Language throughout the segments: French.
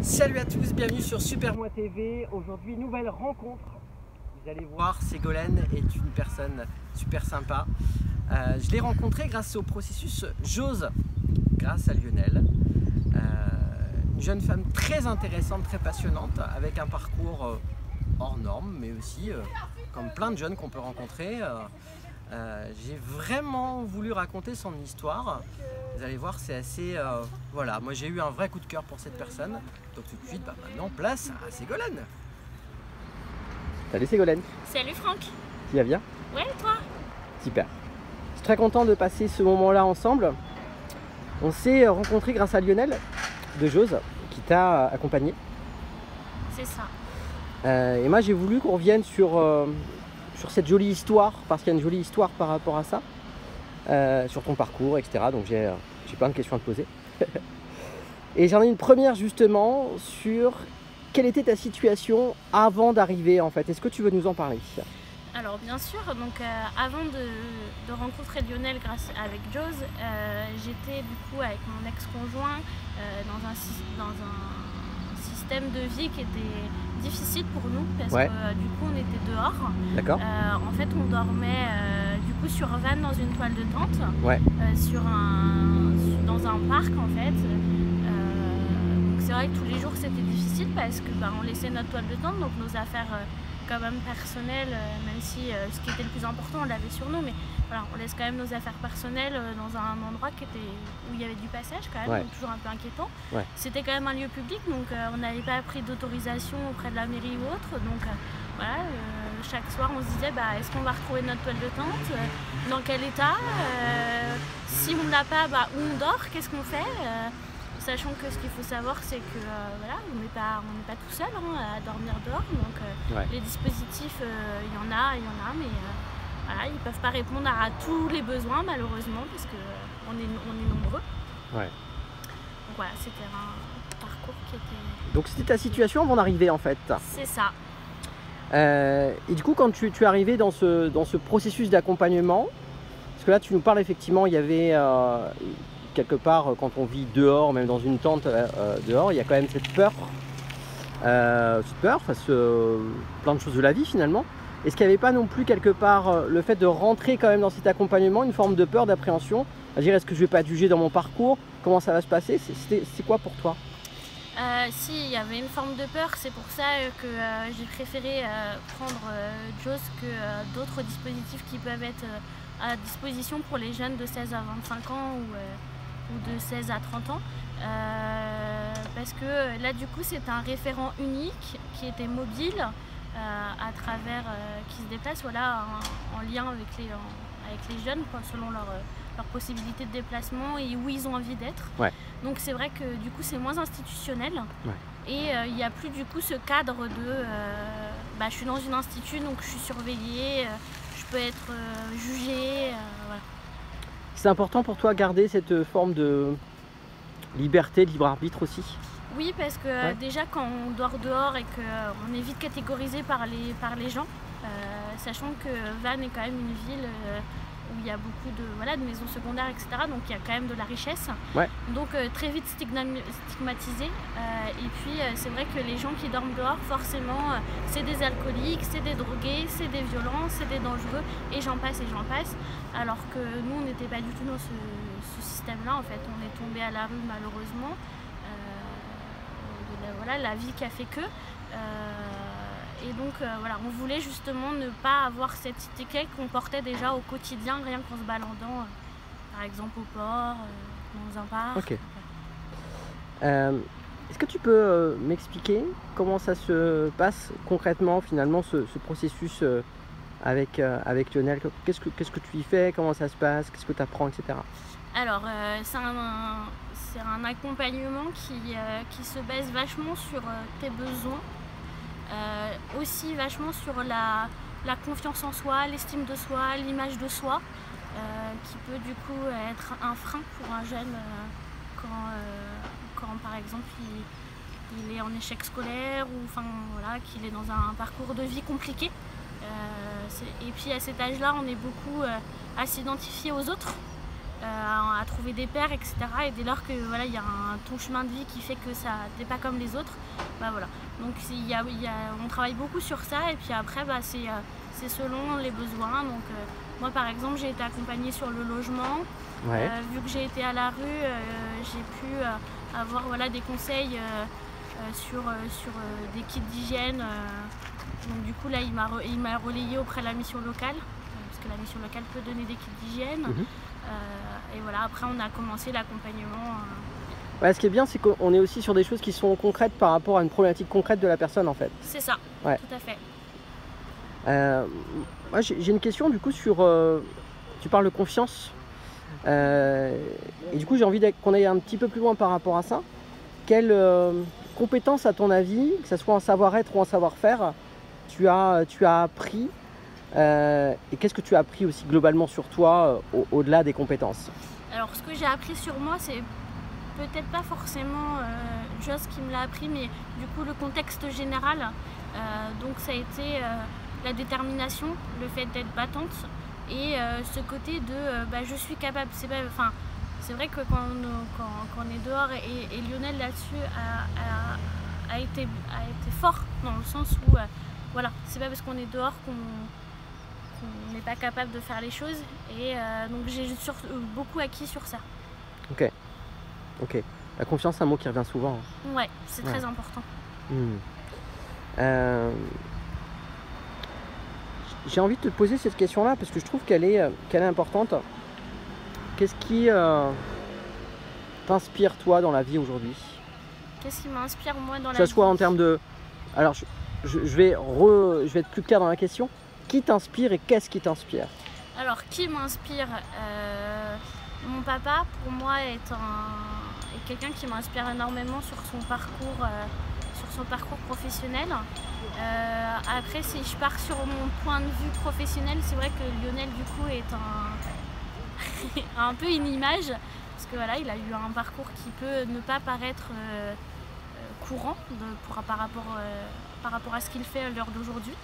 Salut à tous, bienvenue sur Super Moi TV. Aujourd'hui, nouvelle rencontre. Vous allez voir, Ségolène est une personne super sympa. Je l'ai rencontrée grâce au processus J'ose, grâce à Lionel. Une jeune femme très intéressante, très passionnante, avec un parcours hors norme, mais aussi comme plein de jeunes qu'on peut rencontrer. J'ai vraiment voulu raconter son histoire. Vous allez voir, c'est assez... voilà, moi j'ai eu un vrai coup de cœur pour cette personne. Donc tout de suite, maintenant, place à Ségolène. Salut Ségolène. Salut Franck. Tu vas bien? Ouais, et toi? Super. Je suis très content de passer ce moment-là ensemble. On s'est rencontrés grâce à Lionel de J'ose, qui t'a accompagné. C'est ça. Et moi j'ai voulu qu'on revienne sur cette jolie histoire, parce qu'il y a une jolie histoire par rapport à ça. Sur ton parcours, etc. Donc j'ai plein de questions à te poser. Et j'en ai une première justement sur quelle était ta situation avant d'arriver en fait. Est-ce que tu veux nous en parler? Alors bien sûr, donc avant de rencontrer Lionel avec J'ose, j'étais du coup avec mon ex-conjoint dans un système de vie qui était difficile pour nous parce que du coup on était dehors. D'accord. En fait on dormait du coup sur van dans une toile de tente, dans un parc en fait. Donc c'est vrai que tous les jours c'était difficile parce que on laissait notre toile de tente, donc nos affaires quand même personnelles, même si ce qui était le plus important on l'avait sur nous, mais voilà, on laisse quand même nos affaires personnelles dans un endroit où il y avait du passage quand même, donc toujours un peu inquiétant. C'était quand même un lieu public, donc on n'avait pas pris d'autorisation auprès de la mairie ou autre, donc voilà, chaque soir on se disait est-ce qu'on va retrouver notre toile de tente, dans quel état, si on ne l'a pas, où on dort, qu'est-ce qu'on fait, sachant que ce qu'il faut savoir c'est que voilà, on n'est pas tout seul à dormir dehors, donc les dispositifs il y en a, mais voilà, ils ne peuvent pas répondre à tous les besoins malheureusement parce qu'on est nombreux. Donc voilà, c'était un parcours qui était... Donc c'était ta situation avant d'arriver en fait? C'est ça. Et du coup quand tu es arrivé dans ce processus d'accompagnement, parce que là tu nous parles effectivement, il y avait quelque part quand on vit dehors, même dans une tente dehors, il y a quand même cette peur face plein de choses de la vie finalement. Est-ce qu'il n'y avait pas non plus quelque part le fait de rentrer quand même dans cet accompagnement, une forme de peur, d'appréhension, à dire est-ce que je vais pas être jugé dans mon parcours, comment ça va se passer, c'est quoi pour toi? Si, il y avait une forme de peur, c'est pour ça que j'ai préféré prendre J'ose que d'autres dispositifs qui peuvent être à disposition pour les jeunes de 16 à 25 ans ou de 16 à 30 ans. Parce que là du coup c'est un référent unique qui était mobile à travers, qui se déplace en lien avec les jeunes selon leur possibilité de déplacement et où ils ont envie d'être. Donc c'est vrai que du coup c'est moins institutionnel et il n'y a plus du coup ce cadre de je suis dans une institut donc je suis surveillée, je peux être jugée. Voilà. C'est important pour toi de garder cette forme de liberté, de libre arbitre aussi? Oui, parce que déjà quand on dort dehors et qu'on est vite catégorisé par les gens, sachant que Vannes est quand même une ville où il y a beaucoup de maisons secondaires, etc. Donc il y a quand même de la richesse. Donc très vite stigmatisé. Et puis c'est vrai que les gens qui dorment dehors, forcément, c'est des alcooliques, c'est des drogués, c'est des violents, c'est des dangereux, et j'en passe. Alors que nous, on n'était pas du tout dans ce système-là. En fait, on est tombé à la rue malheureusement. La vie qui a fait que. Et donc on voulait justement ne pas avoir cette étiquette qu'on portait déjà au quotidien, rien qu'en se baladant, par exemple au port, dans un parc. Est-ce que tu peux m'expliquer comment ça se passe concrètement finalement ce processus avec Lionel? Qu'est-ce que tu y fais? Comment ça se passe? Qu'est-ce que tu apprends, etc. Alors c'est un accompagnement qui se base vachement sur tes besoins, aussi vachement sur la confiance en soi, l'estime de soi, l'image de soi, qui peut du coup être un frein pour un jeune quand par exemple il est en échec scolaire ou qu'il est dans un parcours de vie compliqué. Et puis à cet âge-là, on est beaucoup à s'identifier aux autres. à trouver des pairs, etc. Et dès lors que voilà, il y a ton chemin de vie qui fait que ça t'es pas comme les autres, bah voilà. Donc on travaille beaucoup sur ça et puis après bah, c'est selon les besoins. Donc moi par exemple j'ai été accompagnée sur le logement. Ouais. Vu que j'ai été à la rue, j'ai pu avoir voilà, des conseils sur des kits d'hygiène. Donc du coup là il m'a relayé auprès de la mission locale, parce que la mission locale peut donner des kits d'hygiène. Et voilà, après on a commencé l'accompagnement. Ouais, ce qui est bien, c'est qu'on est aussi sur des choses qui sont concrètes par rapport à une problématique concrète de la personne en fait. C'est ça, ouais. Tout à fait. Moi j'ai une question du coup sur... tu parles de confiance. Et du coup j'ai envie qu'on aille un petit peu plus loin par rapport à ça. Quelles compétences à ton avis, que ce soit en savoir-être ou en savoir-faire, tu as appris et qu'est-ce que tu as appris aussi globalement sur toi au-delà des compétences? Alors ce que j'ai appris sur moi, c'est peut-être pas forcément Joss qui me l'a appris, mais du coup le contexte général. Donc ça a été la détermination, le fait d'être battante et ce côté de bah, je suis capable. C'est vrai que quand on est dehors et Lionel là-dessus a été fort dans le sens où voilà, c'est pas parce qu'on est dehors qu'on n'est pas capable de faire les choses et donc j'ai beaucoup acquis sur ça. Ok. La confiance, c'est un mot qui revient souvent. Ouais, c'est très important. J'ai envie de te poser cette question-là parce que je trouve qu'elle est importante. Qu'est-ce qui t'inspire toi dans la vie aujourd'hui? Qu'est-ce qui m'inspire moi dans la vie? Que ce soit en termes de... Alors je vais être plus clair dans la question. Qui t'inspire et qu'est-ce qui t'inspire? Alors qui m'inspire? Mon papa pour moi est quelqu'un qui m'inspire énormément sur son parcours professionnel. Après si je pars sur mon point de vue professionnel, c'est vrai que Lionel du coup est un peu une image parce que voilà, il a eu un parcours qui peut ne pas paraître courant par rapport à ce qu'il fait à l'heure d'aujourd'hui.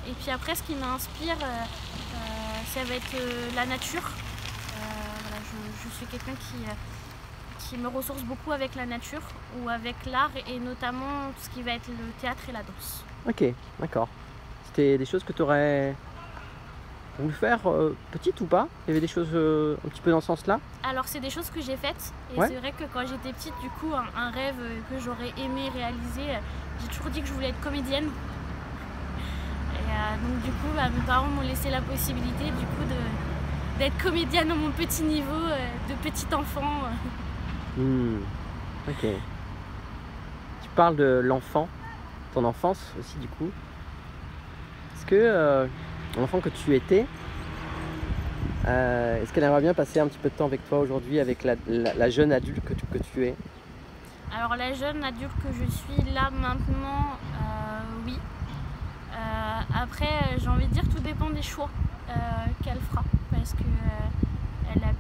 Et puis après ce qui m'inspire ça va être la nature. Voilà, je suis quelqu'un qui me ressource beaucoup avec la nature ou avec l'art et notamment tout ce qui va être le théâtre et la danse. Ok, d'accord. C'était des choses que tu aurais voulu faire petite ou pas? Il y avait des choses un petit peu dans ce sens-là? Alors c'est des choses que j'ai faites et c'est vrai que quand j'étais petite, du coup un rêve que j'aurais aimé réaliser, j'ai toujours dit que je voulais être comédienne. Et donc du coup mes parents m'ont laissé la possibilité du coup d'être comédienne à mon petit niveau de petit enfant. Ok. Tu parles de l'enfant, ton enfance aussi du coup. Est-ce que l'enfant que tu étais, est-ce qu'elle aimerait bien passer un petit peu de temps avec toi aujourd'hui, avec la jeune adulte que tu es? Alors la jeune adulte que je suis là maintenant, oui. Après j'ai envie de dire tout dépend des choix qu'elle fera parce que elle a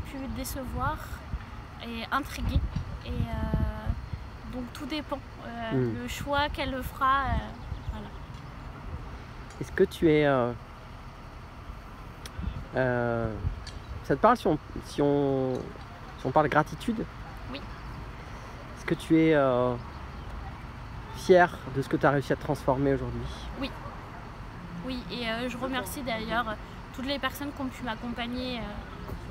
pu décevoir et intriguer et donc tout dépend le choix qu'elle fera. Voilà. Est-ce que tu es ça te parle si on parle gratitude? Oui. Est-ce que tu es fière de ce que tu as réussi à transformer aujourd'hui? Oui. Oui, et je remercie d'ailleurs toutes les personnes qui ont pu m'accompagner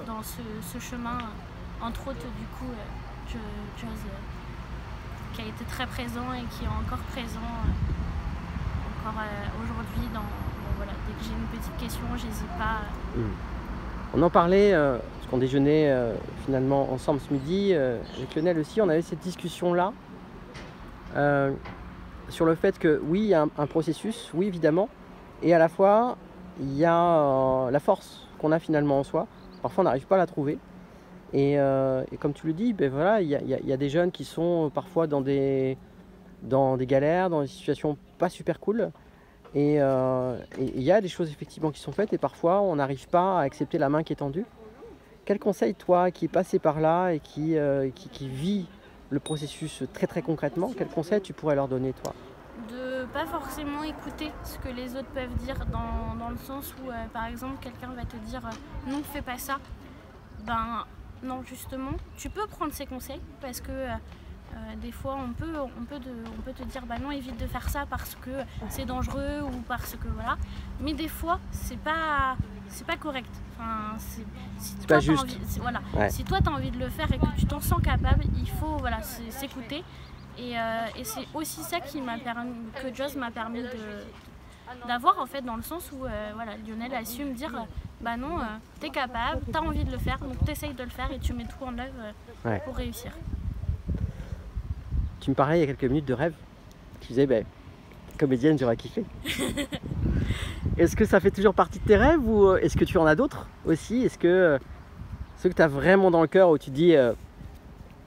dans ce chemin, entre autres du coup Joss qui a été très présent et qui est encore présent aujourd'hui. Voilà, dès que j'ai une petite question, j'hésite pas. On en parlait, parce qu'on déjeunait finalement ensemble ce midi, avec Lionel aussi, on avait cette discussion-là sur le fait que oui, il y a un processus, oui évidemment, et à la fois, il y a la force qu'on a finalement en soi. Parfois, on n'arrive pas à la trouver. Et comme tu le dis, ben voilà, il y a des jeunes qui sont parfois dans des galères, dans des situations pas super cool. Et il y a des choses effectivement qui sont faites et parfois on n'arrive pas à accepter la main qui est tendue. Quel conseil, toi, qui est passé par là et qui vit le processus très très concrètement, quel conseil tu pourrais leur donner, toi? De pas forcément écouter ce que les autres peuvent dire dans le sens où par exemple quelqu'un va te dire non, fais pas ça, Ben non, justement, tu peux prendre ses conseils parce que des fois on peut te dire bah non, évite de faire ça parce que c'est dangereux ou parce que voilà. Mais des fois c'est pas correct. Enfin, si pas toi, juste. Voilà. Ouais. Si toi tu as envie de le faire et que tu t'en sens capable, il faut voilà, s'écouter. Et c'est aussi ça que Joz m'a permis d'avoir en fait, dans le sens où voilà, Lionel a su me dire bah non, t'es capable, t'as envie de le faire, donc t'essayes de le faire et tu mets tout en œuvre pour réussir. Tu me parlais il y a quelques minutes de rêve. Tu disais, ben, comédienne, j'aurais kiffé. Est-ce que ça fait toujours partie de tes rêves ou est-ce que tu en as d'autres aussi? Est-ce que ceux que tu as vraiment dans le cœur où tu dis,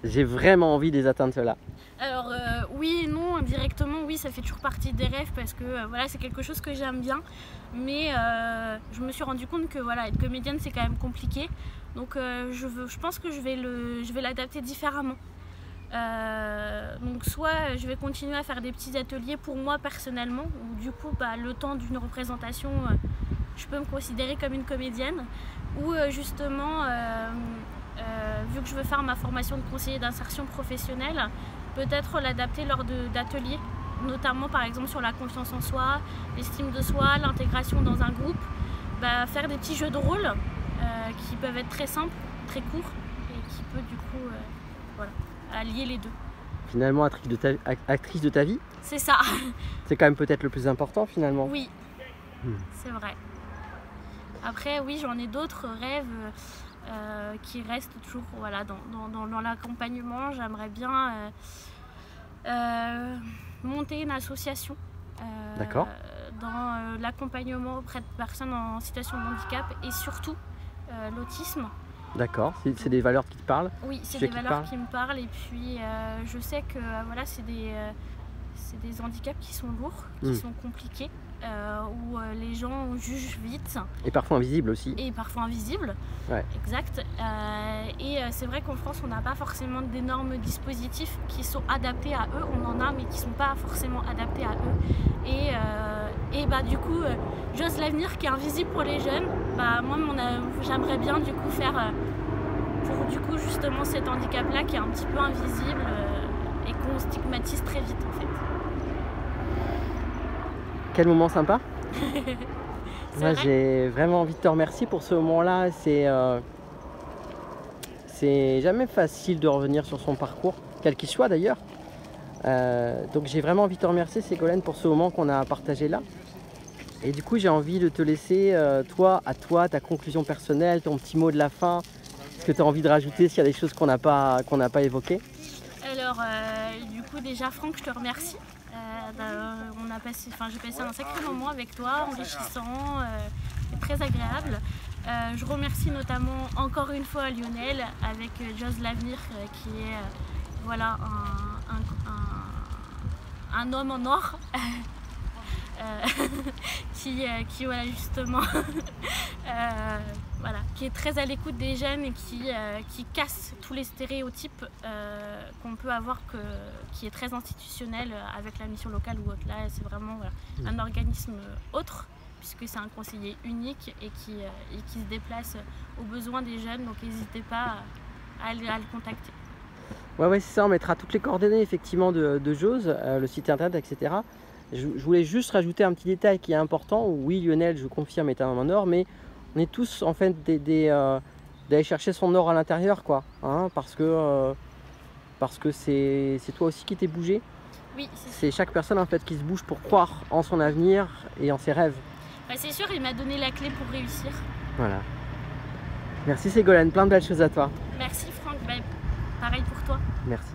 j'ai vraiment envie de les atteindre ceux-là? Alors oui et non, indirectement oui, ça fait toujours partie des rêves parce que voilà, c'est quelque chose que j'aime bien, mais je me suis rendu compte que voilà, être comédienne c'est quand même compliqué, donc je pense que je vais l'adapter différemment. Donc soit je vais continuer à faire des petits ateliers pour moi personnellement, où du coup bah, le temps d'une représentation je peux me considérer comme une comédienne, ou justement vu que je veux faire ma formation de conseiller d'insertion professionnelle, peut-être l'adapter lors d'ateliers, notamment par exemple sur la confiance en soi, l'estime de soi, l'intégration dans un groupe, bah, faire des petits jeux de rôle qui peuvent être très simples, très courts et qui peut du coup voilà, allier les deux. Finalement, actrice de ta vie, c'est ça. C'est quand même peut-être le plus important finalement. Oui, c'est vrai. Après oui, j'en ai d'autres rêves qui restent toujours voilà, dans l'accompagnement. J'aimerais bien monter une association dans l'accompagnement auprès de personnes en situation de handicap et surtout l'autisme. D'accord, c'est des valeurs qui te parlent? Oui, c'est des valeurs qui me parlent et puis je sais que voilà, c'est des handicaps qui sont lourds, qui sont compliqués, où les gens jugent vite. Et parfois invisibles aussi. Et parfois invisibles, exact. Et c'est vrai qu'en France, on n'a pas forcément d'énormes dispositifs qui sont adaptés à eux. On en a, mais qui ne sont pas forcément adaptés à eux. Et bah, du coup, Joz l'avenir qui est invisible pour les jeunes, bah, moi, j'aimerais bien du coup faire pour du coup justement cet handicap-là qui est un petit peu invisible et qu'on stigmatise très vite en fait. Quel moment sympa. Moi, j'ai vraiment envie de te remercier pour ce moment-là. C'est jamais facile de revenir sur son parcours, quel qu'il soit d'ailleurs. Donc j'ai vraiment envie de te remercier, Ségolène, pour ce moment qu'on a partagé là. Et du coup, j'ai envie de te laisser, toi, ta conclusion personnelle, ton petit mot de la fin, ce que tu as envie de rajouter s'il y a des choses qu'on n'a pas évoquées. Alors, du coup, déjà, Franck, je te remercie. J'ai passé un sacré moment avec toi, enrichissant et très agréable. Je remercie notamment encore une fois Lionel avec Joz l'avenir qui est voilà, un homme en or qui voilà, justement voilà, qui est très à l'écoute des jeunes et qui casse tous les stéréotypes qu'on peut avoir, qui est très institutionnel avec la mission locale ou autre. Là, c'est vraiment voilà, un organisme autre, puisque c'est un conseiller unique et qui se déplace aux besoins des jeunes. Donc n'hésitez pas à le contacter. Ouais, c'est ça, on mettra toutes les coordonnées effectivement de Joz, le site internet, etc. Je voulais juste rajouter un petit détail qui est important. Oui, Lionel, je confirme, est un homme en or, mais on est tous en fait d'aller chercher son or à l'intérieur, quoi, hein, parce que c'est toi aussi qui t'es bougé. Oui, c'est chaque personne en fait qui se bouge pour croire en son avenir et en ses rêves. Bah, c'est sûr, il m'a donné la clé pour réussir. Voilà. Merci Ségolène, plein de belles choses à toi. Merci Franck, bah, pareil pour toi. Merci.